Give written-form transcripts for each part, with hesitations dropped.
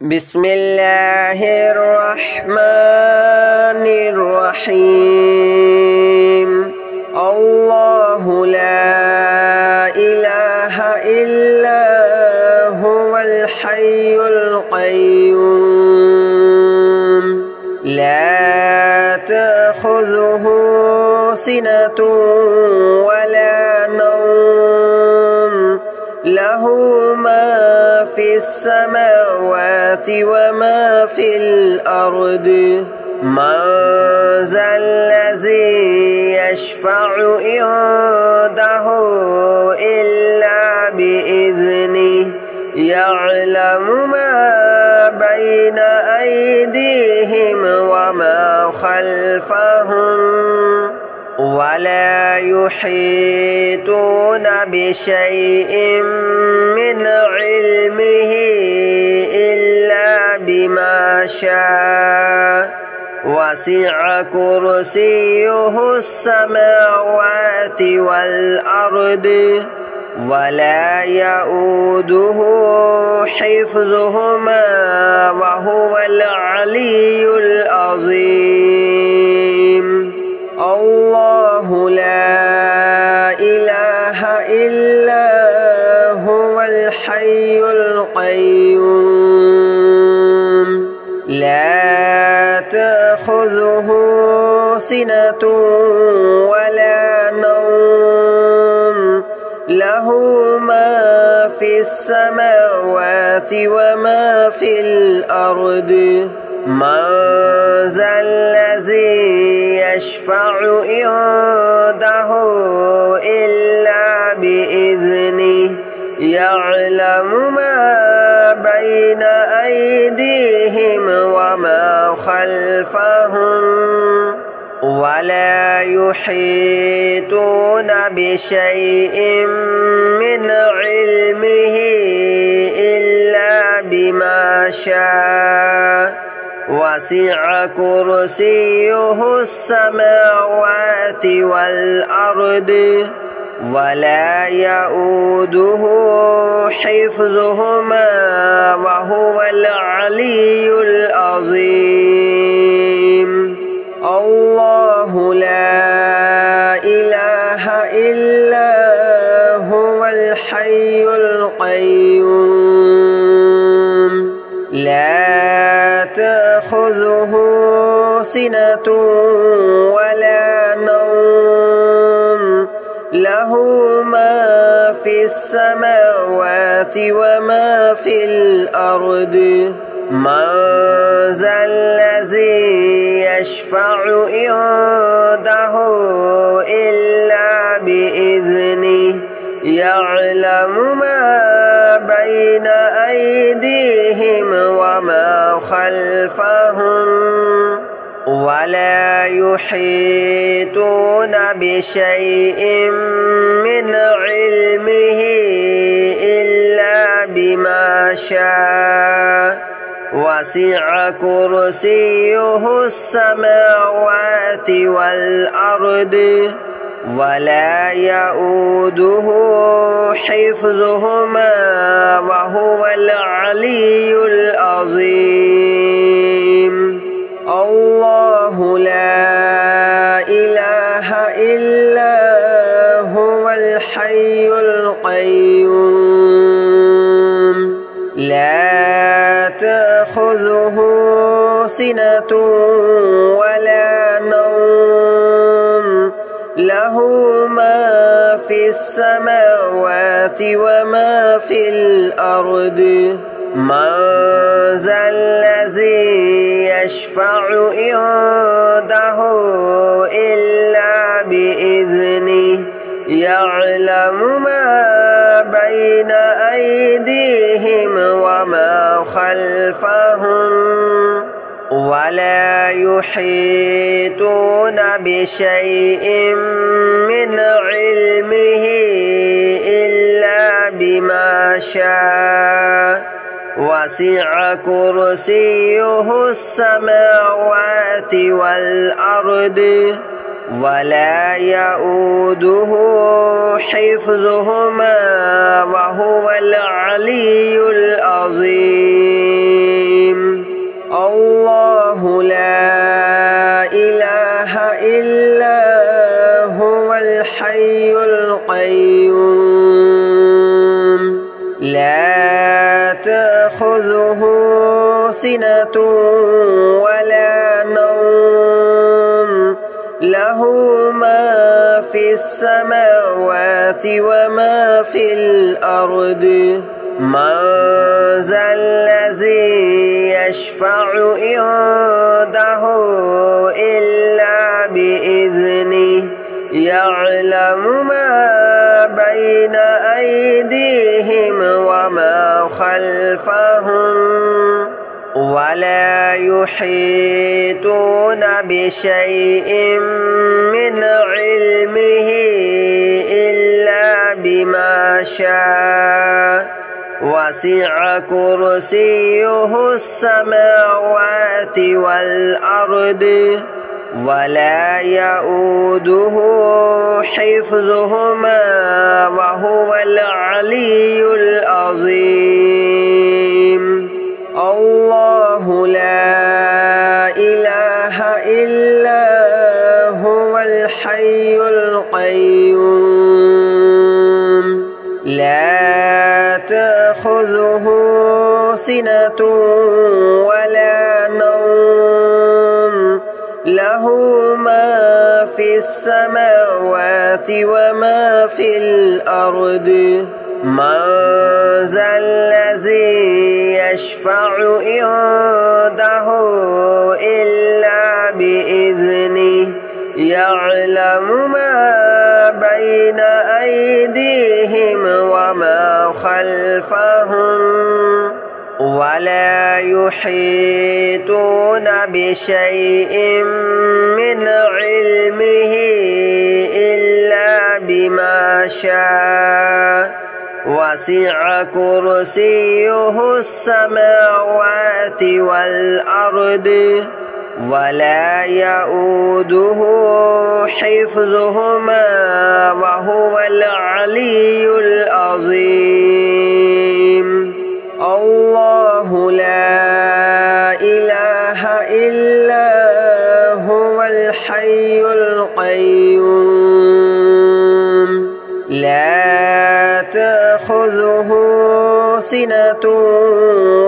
بسم الله الرحمن الرحيم الله لا إله إلا هو الحي القيوم لا تأخذه سنة ولا نوم له ما في السماوات وما في الأرض من ذا الذي يشفع عنده إلا بإذنه يعلم ما بين أيديهم وما خلفهم ولا يحيطون بشيء من علمه إلا بما شاء وسع كرسيه السماوات والأرض ولا يؤوده حفظهما وهو العلي العظيم الله لا إله إلا هو الحي القيوم لا تأخذه سنة ولا نوم له ما في السماوات وما في الأرض من ذا الذي يشفع عنده إلا بإذنه يعلم ما بين أيديهم وما خلفهم ولا يحيطون بشيء من علمه إلا بما شاء وسع كرسيه السماوات والأرض ولا يؤوده حفظهما وهو العلي العظيم الله لا إله إلا هو الحي القيوم لا تأخذه سنة ولا نوم له ما في السماوات وما في الأرض من ذا الذي يشفع عنده إلا بإذنه يعلم ما بين أيديهم وما خلفهم ولا يحيطون بشيء من علمه إلا بما شاء وسع كرسيه السماوات والأرض ولا يؤوده حفظهما وهو العلي العظيم الله لا إله إلا هو الحي القيوم لا تأخذه سنة ولا نوم له ما في السماوات وما في الأرض من ذا الذي يشفع عنده إلا بإذنه يعلم ما بين أيديهم وما خلفهم ولا يحيطون بشيء من علمه إلا بما شاء وسع كرسيه السماوات والأرض ولا يؤوده حفظهما وهو العلي العظيم. تأخذه سنة ولا نوم له ما في السماوات وما في الأرض من ذا الذي يشفع عنده إلا بإذنه يعلم ما بين أيديهم وما خلفهم ولا يحيطون بشيء من علمه إلا بما شاء وسع كرسيه السماوات والأرض ولا يؤوده حفظهما وهو العلي العظيم الله لا إله إلا هو الحي القيوم لا تأخذه سنة ولا نوم له ما في السماوات وما في الأرض من ذا الذي يشفع عنده إلا بإذنه يعلم ما بين أيديهم وما خلفهم ولا يحيطون بشيء من علمه إلا بما شاء وسع كرسيه السماوات والأرض ولا يؤوده حفظهما وهو العلي العظيم الله لا إله إلا هو الحي القيوم لا تأخذه سنة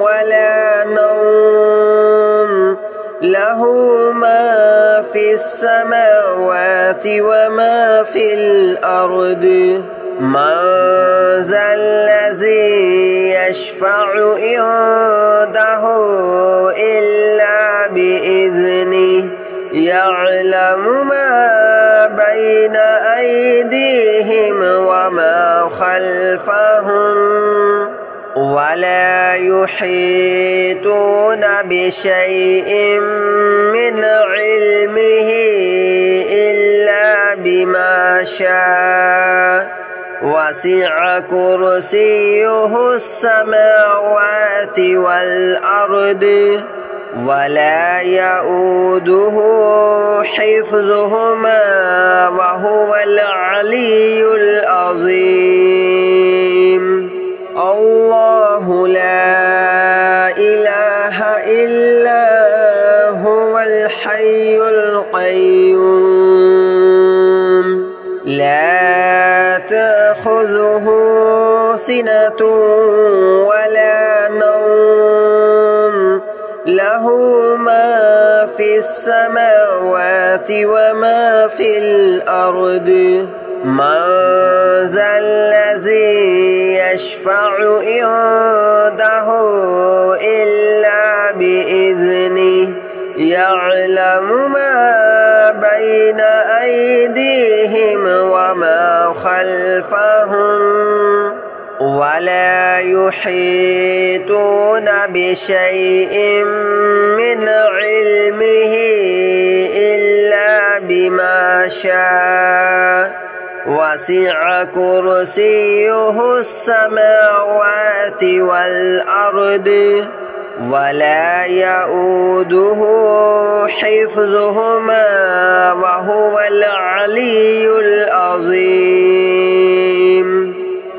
ولا نوم له ما في السماوات وما في الأرض من ذا الذي يشفع عنده إلا بإذنه يعلم ما بين أيديهم وما خلفهم ولا يحيطون بشيء من علمه إلا بما شاء وسع كرسيه السماوات والأرض ولا يؤوده حفظهما وهو العلي العظيم الله لا إله إلا هو الحي القيوم لا تأخذه سنة ولا نوم له ما في السماوات وما في الأرض من ذا الذي يشفع عنده إلا بإذنه يعلم ما بين أيديهم وما خلفهم ولا يحيطون بشيء من علمه إلا بما شاء وسع كرسيه السماوات والأرض ولا يؤوده حفظهما وهو العلي العظيم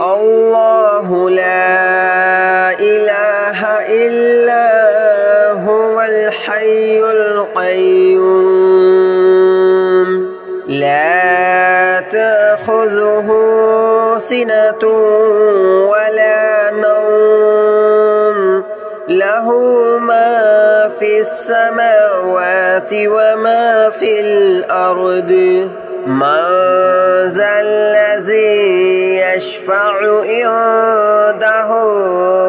الله لا إله إلا هو الحي القيوم لا تأخذه سنة ولا نوم له له ما في السماوات وما في الأرض من ذا الذي يشفع عنده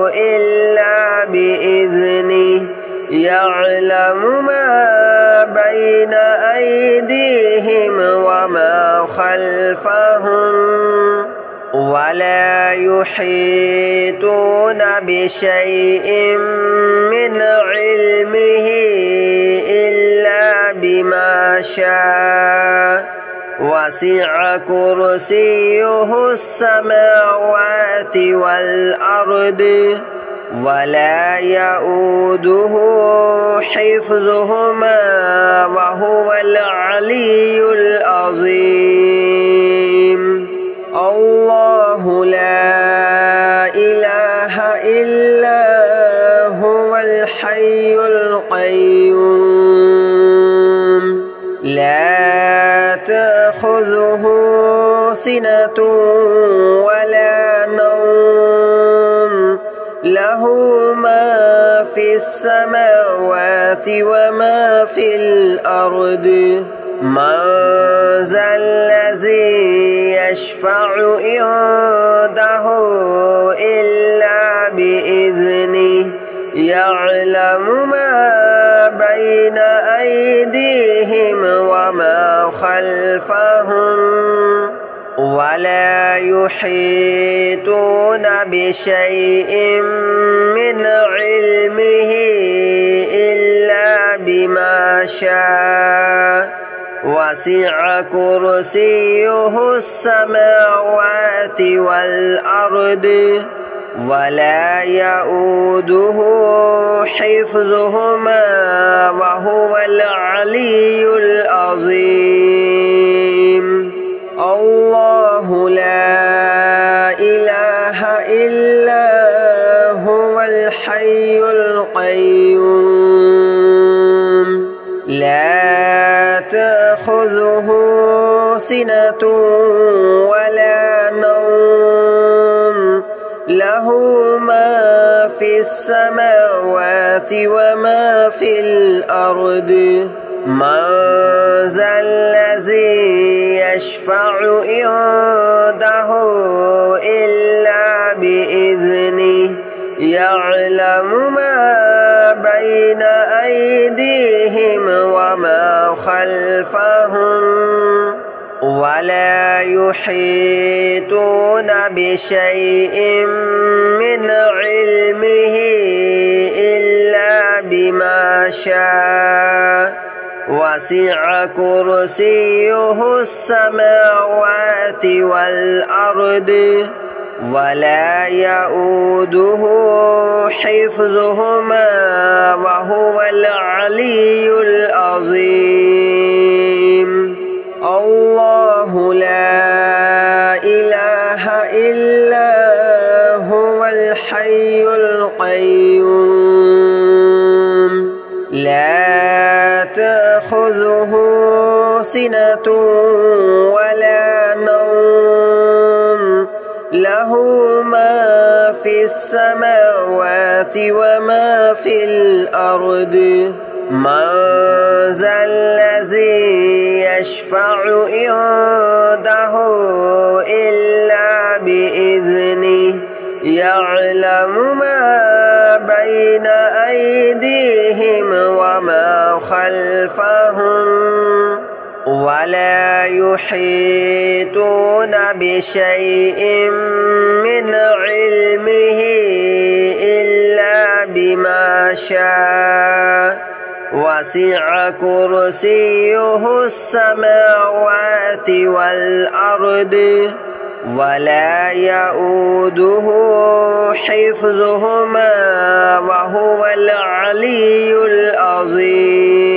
إلا بإذنه يعلم ما بين أيديهم وما خلفهم ولا يحيطون بشيء من علمه إلا بما شاء وسع كرسيه السماوات والأرض ولا يؤوده حفظهما وهو العلي العظيم الله لا إله إلا هو الحي القيوم لا تأخذه سنة ولا نوم له ما في السماوات وما في الأرض من ذا الذي يشفع عنده إلا بإذنه يعلم ما بين أيديهم وما خلفهم ولا يحيطون بشيء من علمه إلا بما شاء وسع كرسيه السماوات والأرض ولا يؤوده حفظهما وهو العلي العظيم الله لا إله إلا هو الحي القيوم لا تأخذه سنة ولا نوم له ما في السماوات وما في الأرض من ذا الذي يشفع عنده إلا بإذنه يعلم ما بين أيديهم وما خلفهم ولا يحيطون بشيء من علمه إلا بما شاء وسع كرسيه السماوات والأرض ولا يؤوده حفظهما وهو العلي العظيم الله لا إله إلا هو الحي القيوم لا تأخذه سنة ولا نوم له ما في السماوات وما في الأرض من ذا الذي يشفع عنده إلا بإذنه يعلم ما بين أيديهم وما خلفهم ولا يحيطون بشيء من علمه إلا بما شاء وسع كرسيه السماوات والأرض ولا يؤوده حفظهما وهو العلي العظيم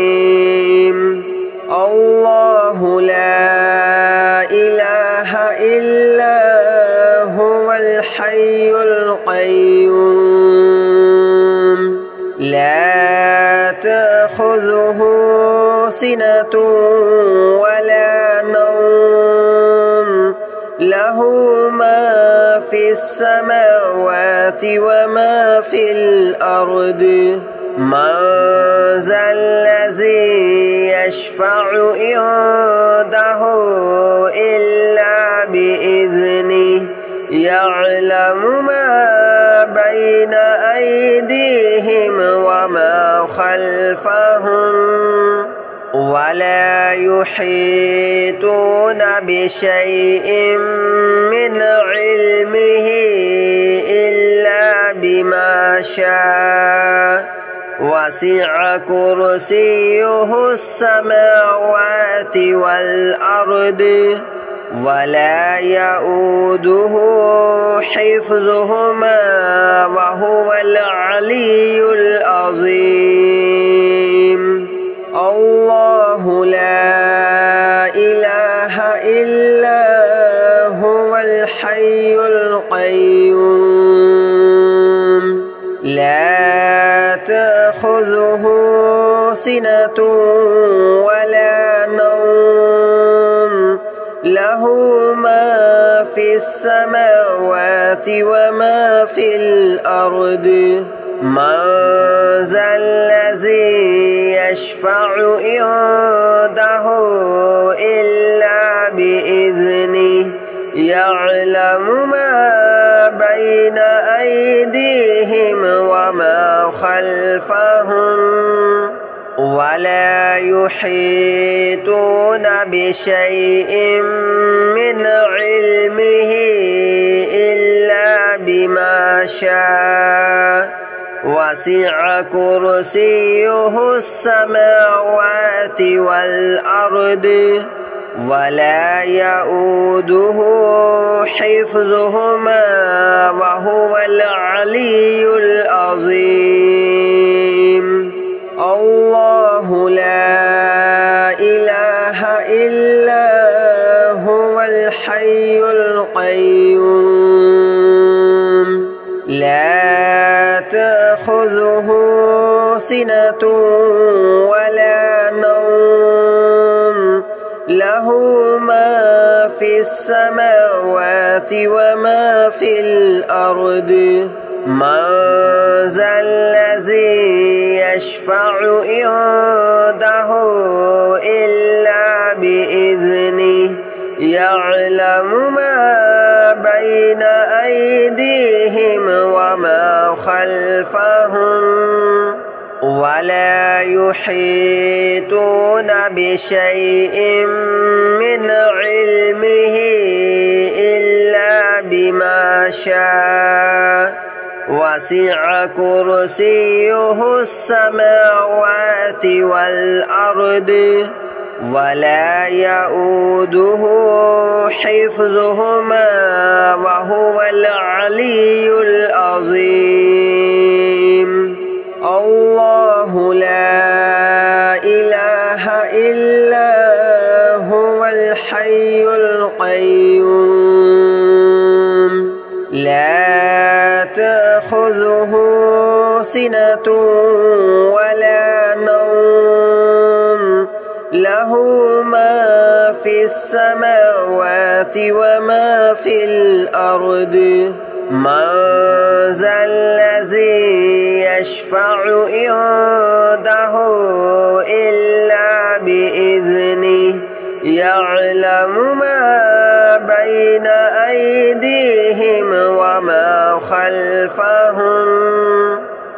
الله لا إله إلا هو الحي القيوم لا تأخذه سنة ولا نوم له ما في السماوات وما في الأرض من ذا الذي يشفع عنده إلا بإذنه يعلم ما بين أيديهم وما خلفهم ولا يحيطون بشيء من علمه إلا بما شاء وسع كرسيه السماوات والأرض ولا يؤوده حفظهما وهو العلي العظيم الله لا إله إلا هو الحي القيوم لا تأخذه سنة ولا نوم له ما في السماوات وما في الأرض من ذا الذي يشفع عنده إلا بإذنه يعلم ما بين أيديهم وما خلفهم ولا يحيطون بشيء من علمه إلا بما شاء وسع كرسيه السماوات والأرض ولا يؤوده حفظهما وهو العلي العظيم الله لا إله إلا هو الحي القيوم لا تأخذه سنة ولا نوم له ما في السماوات وما في الأرض من ذا الذي يشفع عنده إلا بإذنه يعلم ما بين أيديهم وما خلفهم ولا يحيطون بشيء من علمه إلا بما شاء وسع كرسيه السماوات والأرض ولا يؤوده حفظهما وهو العلي العظيم الله لا إله إلا هو الحي القيوم لا تأخذه سنة ولا نوم له ما في السماوات وما في الأرض من ذا الذي يشفع عنده إلا بإذنه يعلم ما بين أيديهم وما خلفهم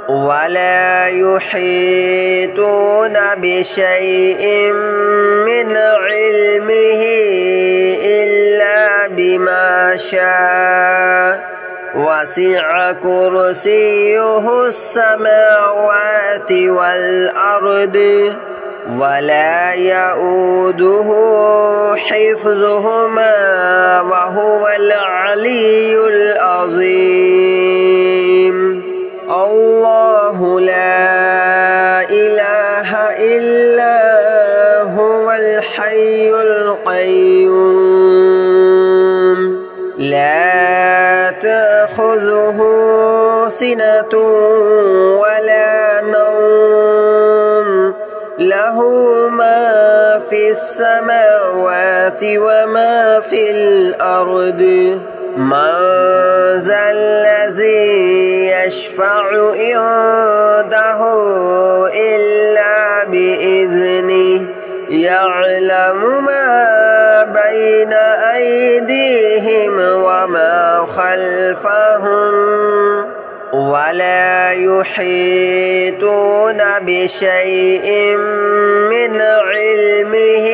ولا يحيطون بشيء من علمه إلا بما شاء وسع كرسيه السماوات والأرض ولا يؤوده حفظهما وهو العلي العظيم الله لا إله إلا هو الحي القيوم لا تأخذه سنة ولا نوم له ما في السماوات وما في الأرض من ذا الذي يشفع عنده إلا بإذنه يعلم ما بين أيديهم وما خلفهم ولا يحيطون بشيء من علمه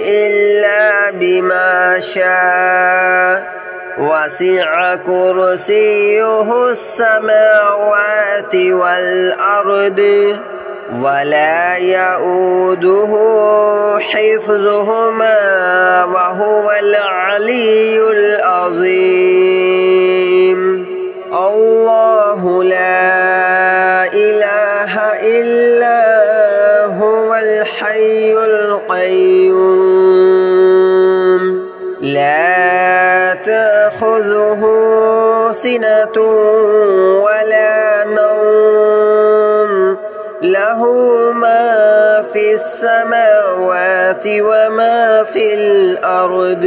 إلا بما شاء وسع كرسيه السماوات والأرض ولا يؤوده حفظهما وهو العلي العظيم الله لا إله إلا هو الحي القيوم لا تأخذه سنة ولا نوم له ما في السماوات وما في الأرض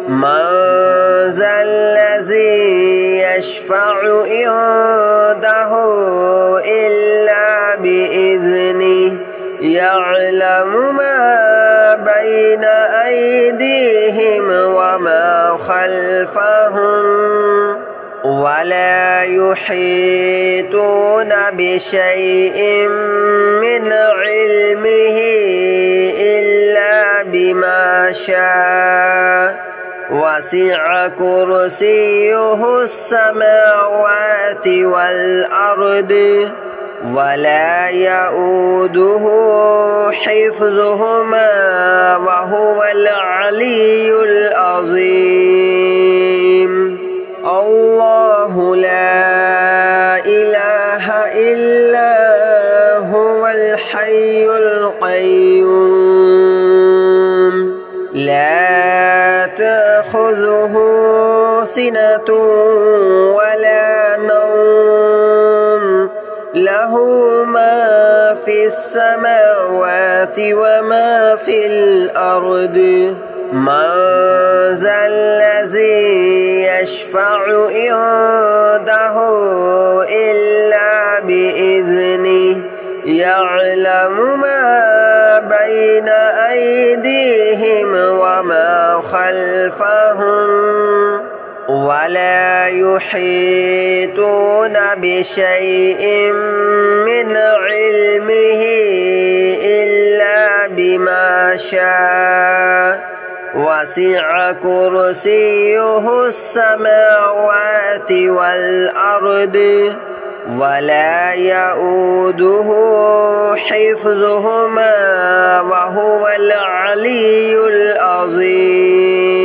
من ذا الذي يشفع عنده إلا بإذنه يعلم ما بين أيديهم وما خلفهم ولا يحيطون بشيء من علمه إلا بما شاء وسع كرسيه السماوات والأرض ولا يؤوده حفظهما وهو العلي العظيم الله لا إله إلا هو الحي القيوم لا تأخذه سنة ولا نوم له ما في السماوات وما في الأرض من ذا الذي يشفع عنده إلا بإذنه يعلم ما بين أيديهم وما خلفهم ولا يحيطون بشيء من علمه إلا بما شاء وسع كرسيه السماوات والأرض ولا يؤوده حفظهما وهو العلي العظيم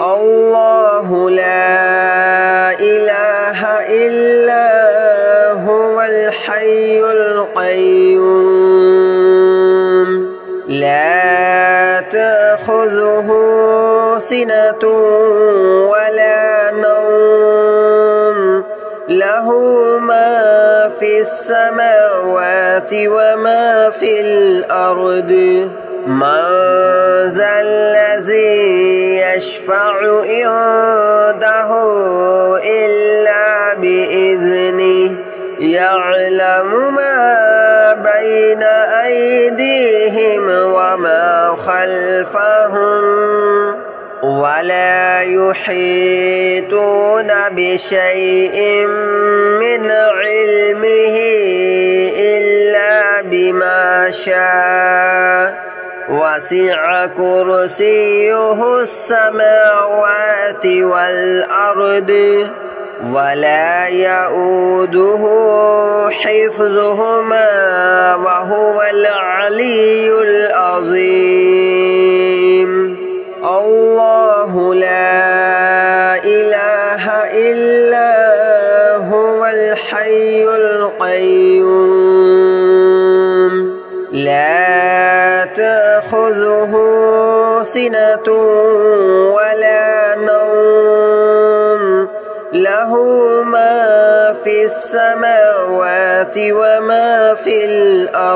الله لا إله إلا هو الحي القيوم لا تأخذه سنة ولا نوم له ما في السماوات وما في الأرض من ذا الذي يشفع عنده إلا بإذنه يعلم ما بين أيديهم وما خلفهم ولا يحيطون بشيء من علمه إلا بما شاء وسع كرسيه السماوات والأرض ولا يؤوده حفظهما وهو العلي العظيم الله لا إله إلا هو الحي القيوم لا تأخذه سنة ولا نوم له ما في السماوات وما في الأرض